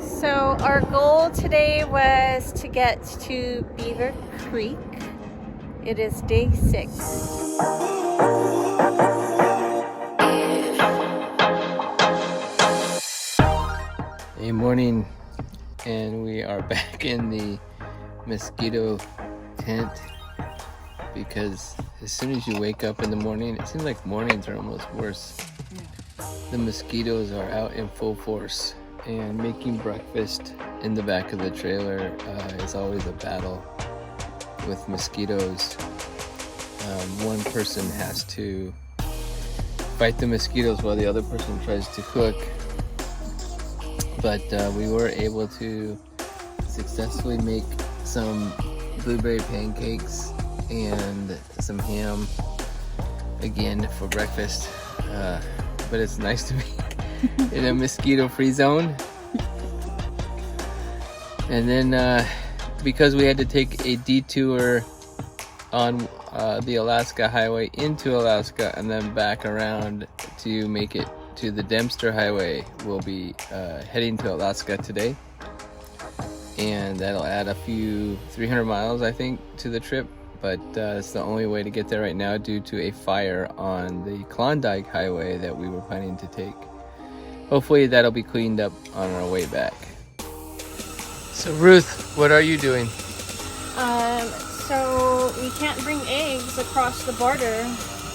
So our goal today was to get to Beaver Creek. It is day 6. Hey, morning, and we are back in the mosquito tent because as soon as you wake up in the morning, it seems like mornings are almost worse. The mosquitoes are out in full force, and making breakfast in the back of the trailer is always a battle with mosquitoes. One person has to fight the mosquitoes while the other person tries to cook. But we were able to successfully make some blueberry pancakes and some ham again for breakfast. But it's nice to be in a mosquito-free zone. And then because we had to take a detour on the Alaska Highway into Alaska and then back around to make it to the Dempster Highway, we'll be heading to Alaska today, and that'll add a few 300 miles I think to the trip, but it's the only way to get there right now due to a fire on the Klondike Highway that we were planning to take. Hopefully that'll be cleaned up on our way back. So Ruth, what are you doing? So we can't bring eggs across the border,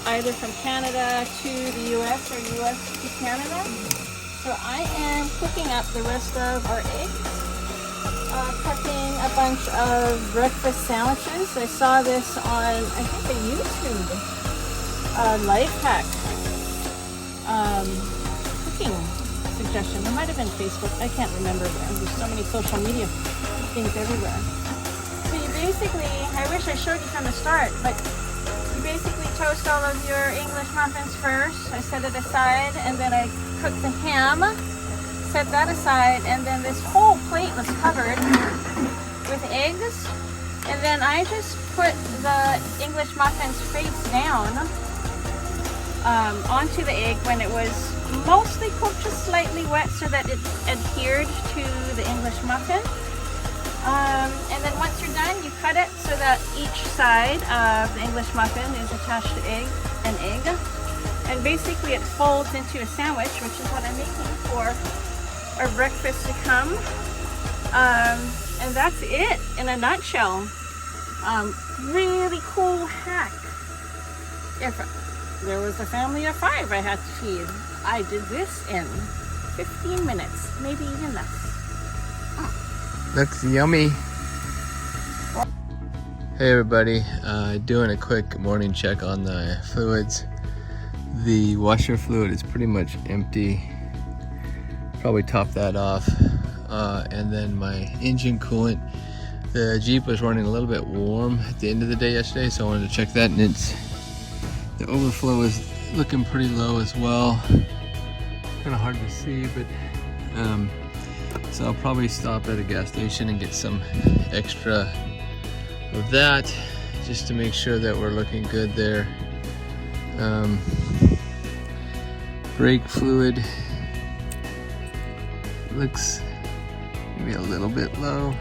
either from Canada to the US or US to Canada. So I am cooking up the rest of our eggs, cooking a bunch of breakfast sandwiches. I saw this on, I think, a YouTube life hack cooking suggestion. It might have been Facebook, I can't remember. There's so many social media things everywhere. So you basically, I wish I showed you from the start, but you basically toast all of your English muffins first. I set it aside, and then I cook the ham, set that aside, and then this whole plate was covered with eggs. And then I just put the English muffins face down onto the egg when it was mostly cooked, just slightly wet so that it adhered to the English muffin. And then once you're done, you cut it so that each side of the English muffin is attached to an egg. And basically it folds into a sandwich, which is what I'm making for our breakfast to come. And that's it in a nutshell. Really cool hack. If there was a family of 5 I had to feed, I did this in 15 minutes, maybe even less. Looks yummy. Hey everybody, doing a quick morning check on the fluids. The washer fluid is pretty much empty. Probably top that off. And then my engine coolant, the Jeep was running a little bit warm at the end of the day yesterday, so I wanted to check that, and the overflow is looking pretty low as well. Kind of hard to see, but so I'll probably stop at a gas station and get some extra of that just to make sure that we're looking good there. Brake fluid looks maybe a little bit low.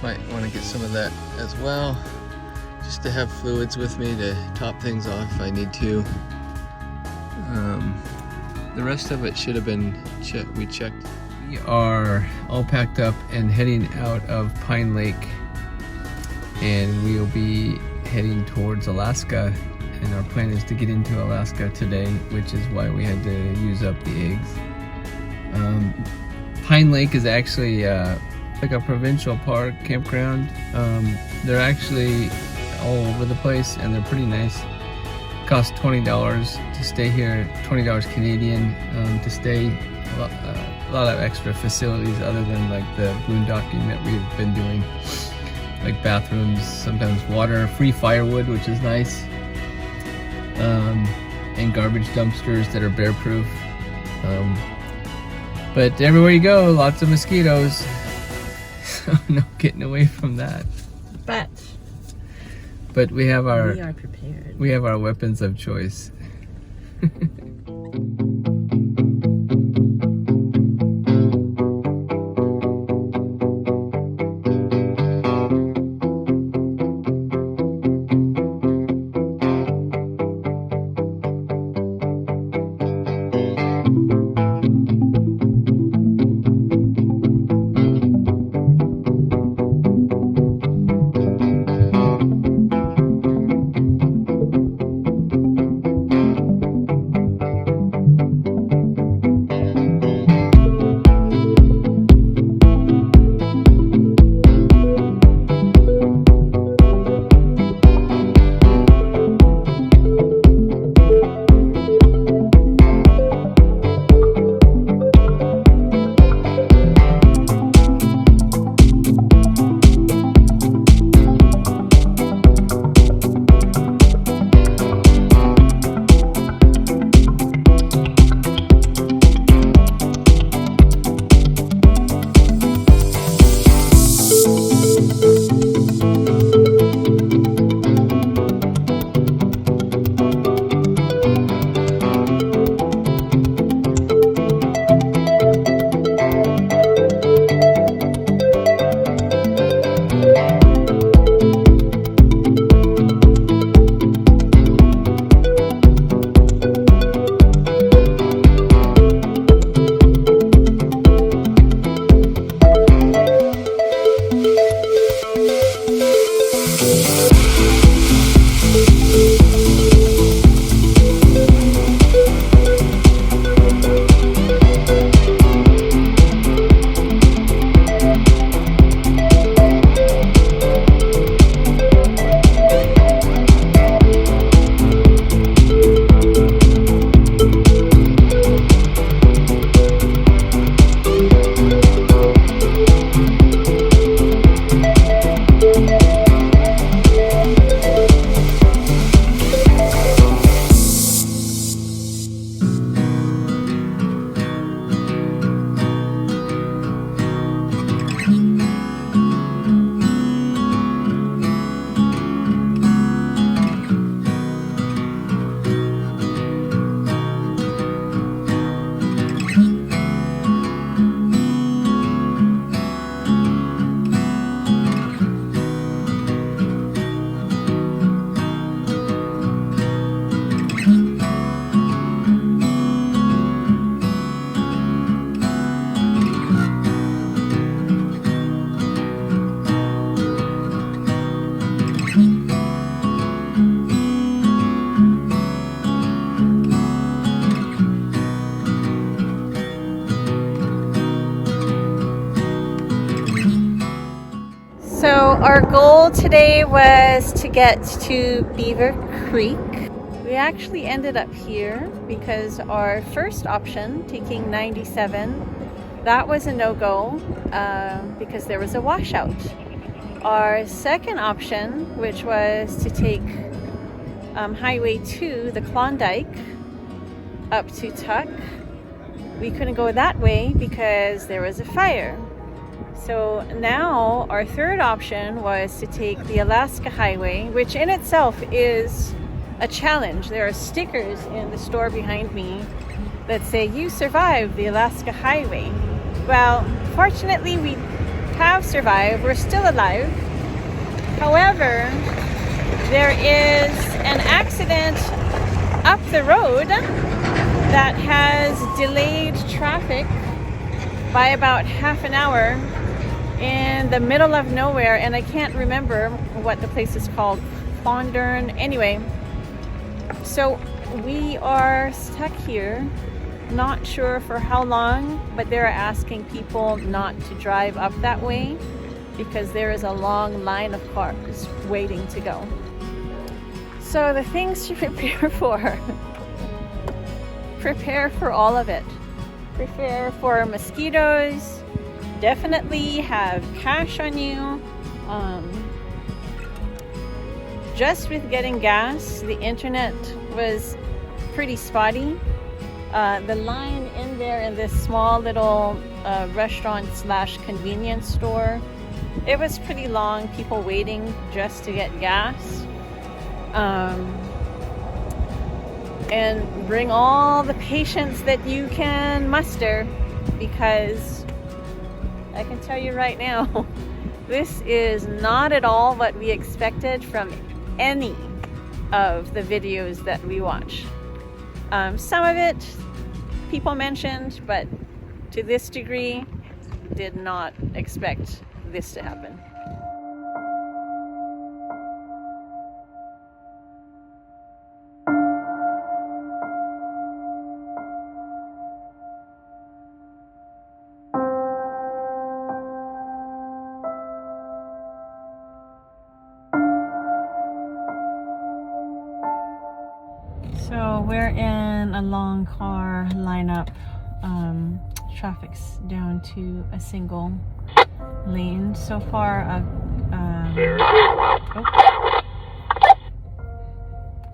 Might want to get some of that as well, just to have fluids with me to top things off if I need to. The rest of it should have been we checked. We are all packed up and heading out of Pine Lake, and we'll be heading towards Alaska, and our plan is to get into Alaska today, which is why we had to use up the eggs. Pine Lake is actually like a provincial park campground. They're actually all over the place, and they're pretty nice. Cost $20 to stay here, $20 Canadian to stay. A lot of extra facilities other than like the boondocking that we've been doing, like bathrooms, sometimes water, free firewood, which is nice, and garbage dumpsters that are bear proof. But everywhere you go, lots of mosquitoes, so no getting away from that. But we have our We are prepared. We have our weapons of choice. So our goal today was to get to Beaver Creek. We actually ended up here because our first option, taking 97, that was a no-go because there was a washout. Our second option, which was to take Highway 2, the Klondike, up to Tuck, we couldn't go that way because there was a fire. So now our third option was to take the Alaska Highway, which in itself is a challenge. There are stickers in the store behind me that say you survived the Alaska Highway. Well, fortunately we have survived. We're still alive. However, there is an accident up the road that has delayed traffic by about half an hour in the middle of nowhere, and I can't remember what the place is called. Klondike. Anyway, so we are stuck here, not sure for how long, but they're asking people not to drive up that way because there is a long line of cars waiting to go. So the things to prepare for. Prepare for all of it. Prepare for mosquitoes. Definitely have cash on you. Just with getting gas, the internet was pretty spotty. The line in there in this small little restaurant / convenience store, it was pretty long. People waiting just to get gas. And bring all the patience that you can muster, because I can tell you right now, this is not at all what we expected from any of the videos that we watch. Some of it people mentioned, but to this degree, did not expect this to happen. So we're in a long car lineup. Traffic's down to a single lane so far.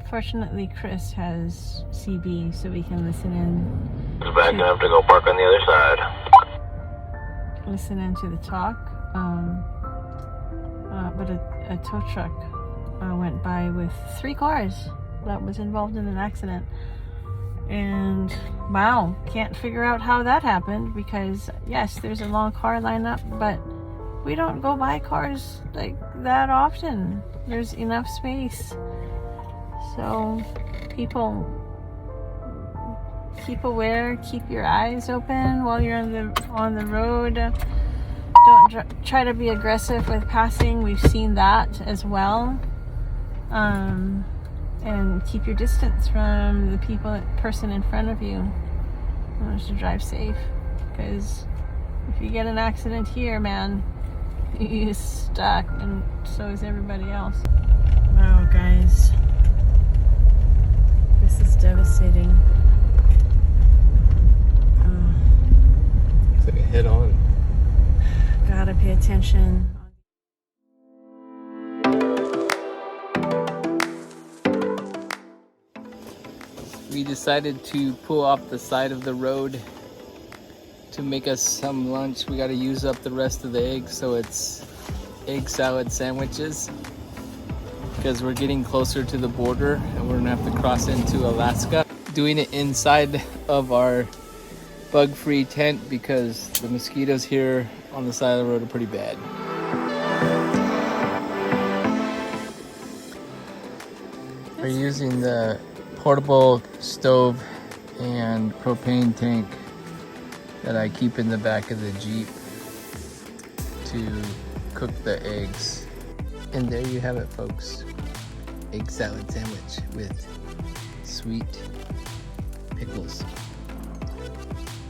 Fortunately, Chris has CB, so we can listen in. It's back enough to go park on the other side. Listen into the talk. But a tow truck went by with 3 cars that was involved in an accident, and wow, can't figure out how that happened, because yes, there's a long car lineup, but we don't go by cars like that often. There's enough space, so people keep aware, keep your eyes open while you're on the road. Don't try to be aggressive with passing. We've seen that as well. And keep your distance from the person in front of you. To drive safe, because if you get an accident here, man, you're stuck, and so is everybody else. Wow, guys, this is devastating. It's like a head-on. Gotta pay attention. We decided to pull off the side of the road to make us some lunch. We got to use up the rest of the eggs, so it's egg salad sandwiches, because we're getting closer to the border and we're gonna have to cross into Alaska. Doing it inside of our bug-free tent because the mosquitoes here on the side of the road are pretty bad. We're using the portable stove and propane tank that I keep in the back of the Jeep to cook the eggs. And there you have it, folks. Egg salad sandwich with sweet pickles.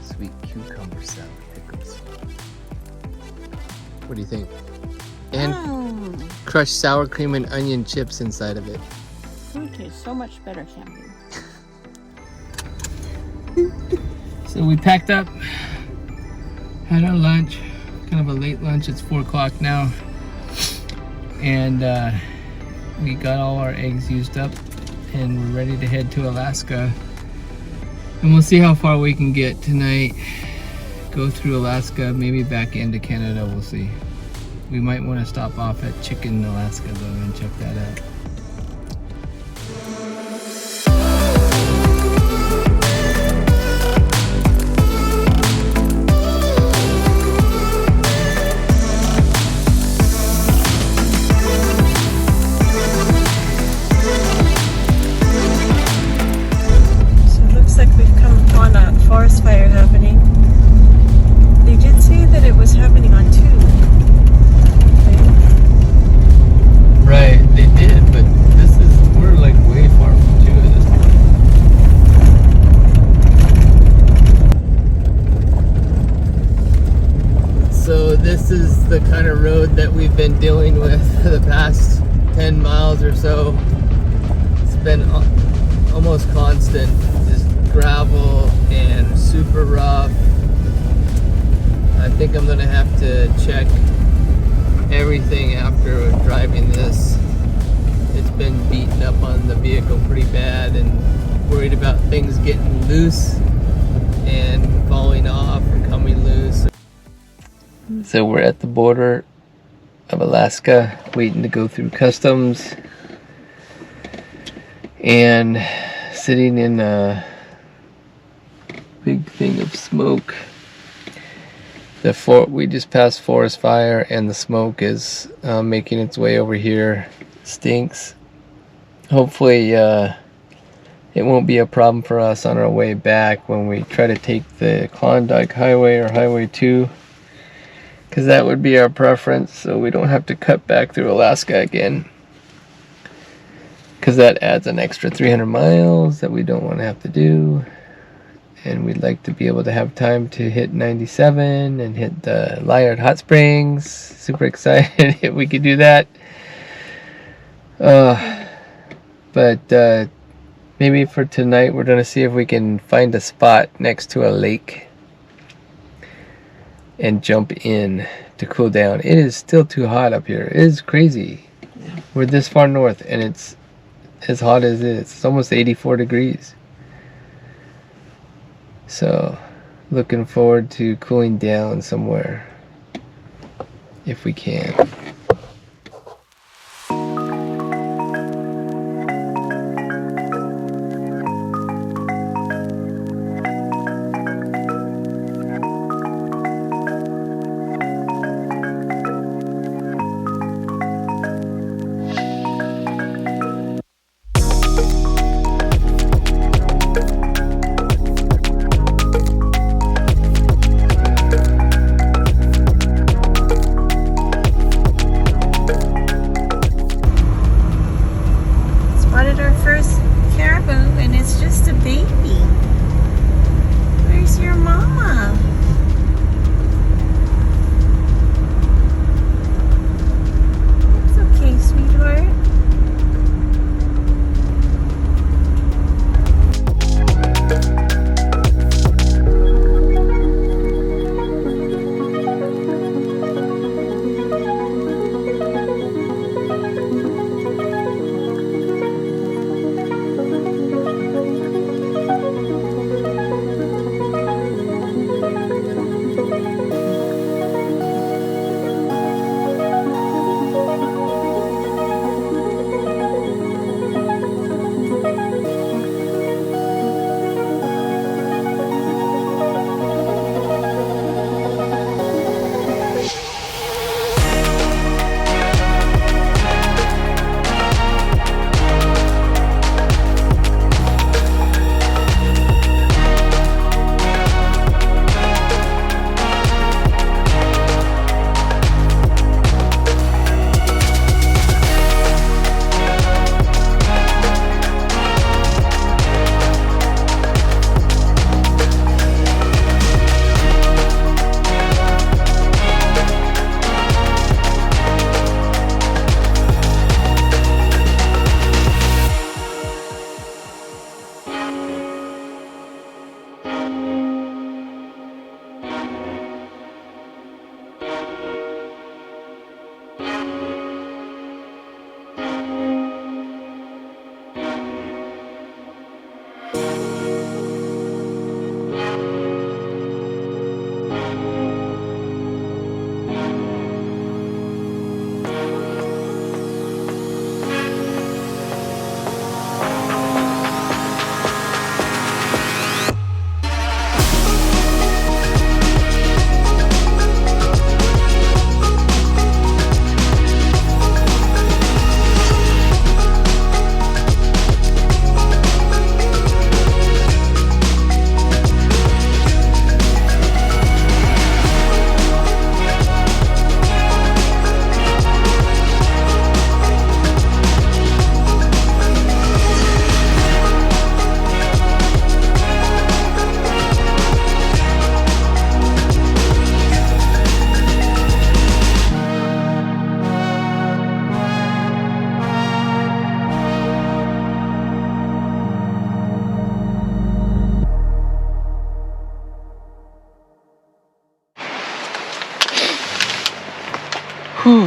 Sweet cucumber salad pickles. What do you think? And crushed sour cream and onion chips inside of it. Food tastes so much better, Cameron. So we packed up, had our lunch, kind of a late lunch. It's 4 o'clock now. And we got all our eggs used up and we're ready to head to Alaska. And we'll see how far we can get tonight. Go through Alaska, maybe back into Canada, we'll see. We might want to stop off at Chicken, Alaska though and check that out. Forest fire happening. They did say that it was happening on 2. Right, they did, but we're like way far from 2 at this point. So this is the kind of road that we've been dealing with for the past 10 miles or so. It's been almost constant, just gravel and super rough. I think I'm gonna have to check everything after driving this. It's been beaten up on the vehicle pretty bad and worried about things getting loose and falling off or coming loose. So we're at the border of Alaska waiting to go through customs and sitting in a big thing of smoke. We just passed forest fire and the smoke is making its way over here. Stinks. Hopefully it won't be a problem for us on our way back when we try to take the Klondike Highway or Highway 2, because that would be our preference, so we don't have to cut back through Alaska again, because that adds an extra 300 miles that we don't want to have to do. And we'd like to be able to have time to hit 97 and hit the Liard Hot Springs. Super excited if we could do that. But maybe for tonight we're going to see if we can find a spot next to a lake and jump in to cool down. It is still too hot up here. It is crazy. Yeah. We're this far north and it's as hot as it is. It's almost 84 degrees. So, looking forward to cooling down somewhere, if we can. Whew.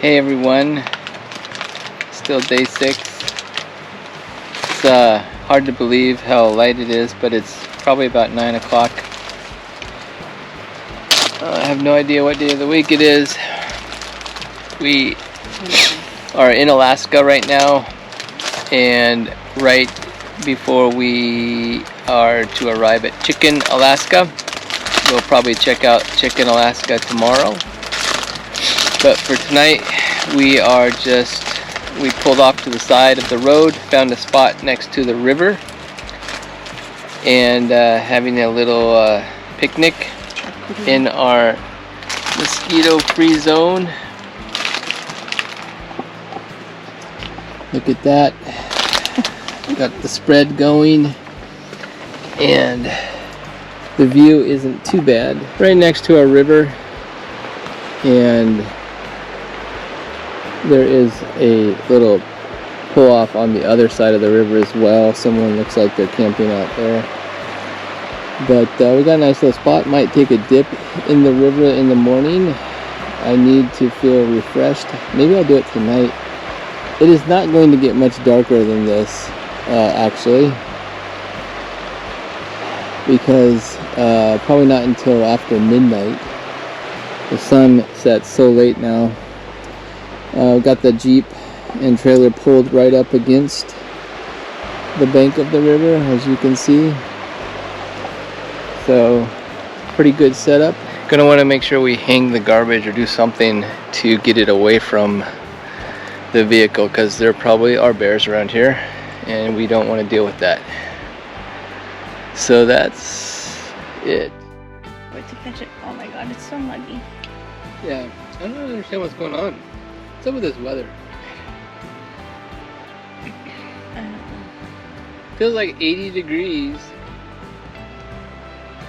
Hey everyone, still day 6. It's hard to believe how light it is, but it's probably about 9 o'clock. I have no idea what day of the week it is. We are in Alaska right now, and right before we are to arrive at Chicken, Alaska. We'll probably check out Chicken, Alaska tomorrow. But for tonight, we pulled off to the side of the road, found a spot next to the river, and having a little picnic in our mosquito-free zone. Look at that. Got the spread going, and the view isn't too bad. Right next to our river, and there is a little pull off on the other side of the river as well. Someone looks like they're camping out there. But we got a nice little spot. Might take a dip in the river in the morning. I need to feel refreshed. Maybe I'll do it tonight. It is not going to get much darker than this, actually, because probably not until after midnight. The sun sets so late now. Got the Jeep and trailer pulled right up against the bank of the river, as you can see. So, pretty good setup. Gonna want to make sure we hang the garbage or do something to get it away from the vehicle, because there probably are bears around here and we don't want to deal with that. So that's it. Wait to catch it. Oh my god, it's so muggy. Yeah, I don't really understand what's going on. What's up with this weather? Feels like 80 degrees.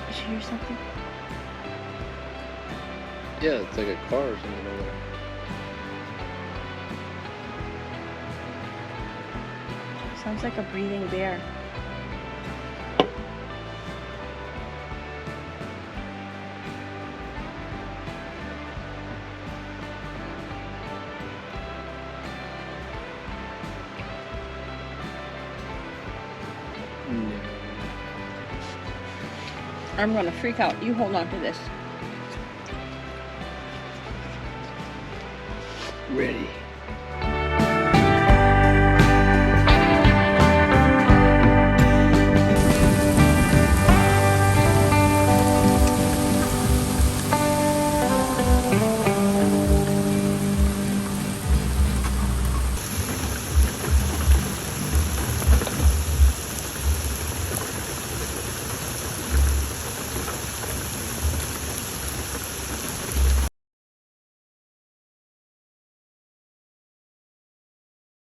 Did you hear something? Yeah, it's like a car or something over there. Sounds like a breathing bear. No. I'm gonna freak out. You hold on to this. Ready.